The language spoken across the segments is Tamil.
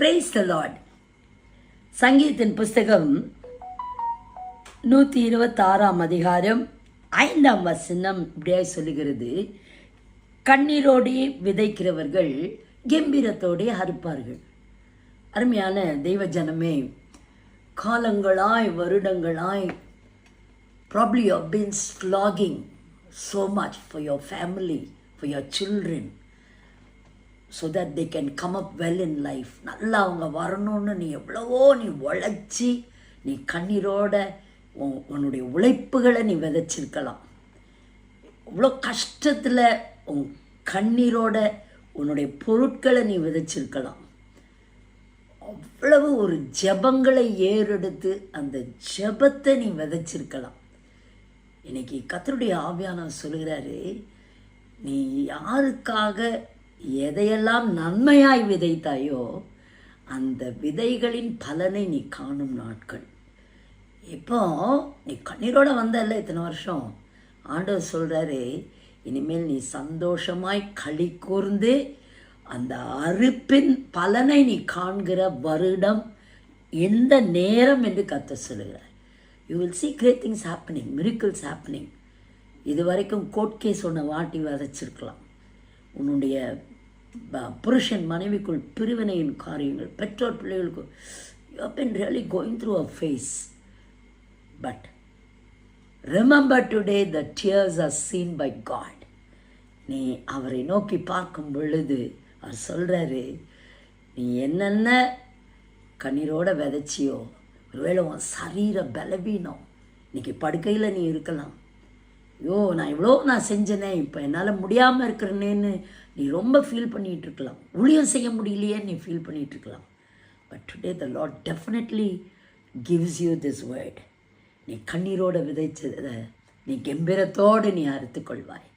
Praise the Lord. சங்கீதத்தின் புஸ்தகம் 126 அதிகாரம் 5 வசனம் இப்படியாக சொல்லுகிறது, கண்ணீரோடு விதைக்கிறவர்கள் கம்பீரத்தோடு அறுப்பார்கள். அருமையான தெய்வ ஜனமே, காலங்களாய் வருடங்களாய் probably you have been slogging so much for your family, for your children, so that they can come up well in life. நல்லா அவங்க வரணும்னு நீ எவ்வளவோ உழைச்சி நீ கண்ணீரோட உன்னுடைய உழைப்புகளை நீ விதைச்சிருக்கலாம். இவ்வளோ கஷ்டத்தில் உன் கண்ணீரோட உன்னுடைய பொருட்களை நீ விதைச்சிருக்கலாம். அவ்வளவு ஒரு ஜெபங்களை ஏறெடுத்து அந்த ஜெபத்தை நீ விதைச்சிருக்கலாம். இன்னைக்கு கர்த்தருடைய ஆவியானவர் சொல்கிறாரு, நீ யாருக்காக எதையெல்லாம் நன்மையாய் விதைத்தாயோ அந்த விதைகளின் பலனை நீ காணும் நாட்கள். இப்போ நீ கண்ணீரோட வந்தல்ல இத்தனை வருஷம், ஆண்டவர் சொல்கிறாரு, இனிமேல் நீ சந்தோஷமாய் களி கூர்ந்து அந்த அறுப்பின் பலனை நீ காண்கிற வருடம் எந்த நேரம் என்று கர்த்தர் சொல்லுகிறார். You will see great things happening, miracles happening. இது வரைக்கும் கோர்ட் கேஸ் ஒன்று வாட்டி விதைச்சிருக்கலாம். உன்னுடைய புருஷன் மனைவிக்குள் பிரிவினையின் காரியங்கள், பெற்றோர் பிள்ளைகளுக்கு, you have been really going through a phase. But remember today the tears are seen by God. நீ அவரை நோக்கி பார்க்கும் பொழுது அவர் சொல்கிறாரு, நீ என்னென்ன கண்ணீரோட விதைச்சியோ, ஒருவேளை உன் சரீர பலவீனம், இன்னைக்கு படுக்கையில் நீ இருக்கலாம், ஐயோ நான் செஞ்சேனே இப்போ என்னால் முடியாமல் இருக்கிறேன்னு நீ ரொம்ப ஃபீல் பண்ணிகிட்டு இருக்கலாம், ஊழியம் செய்ய முடியலையே நீ ஃபீல் பண்ணிகிட்டு இருக்கலாம். But today the Lord definitely gives you this word. நீ கண்ணீரோடு விதைச்சதை நீ கம்பீரத்தோடு நீ அறுத்துக்கொள்வாய்.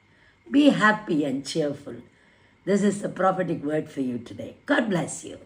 Be happy and cheerful. This is the prophetic word for you today. God bless you.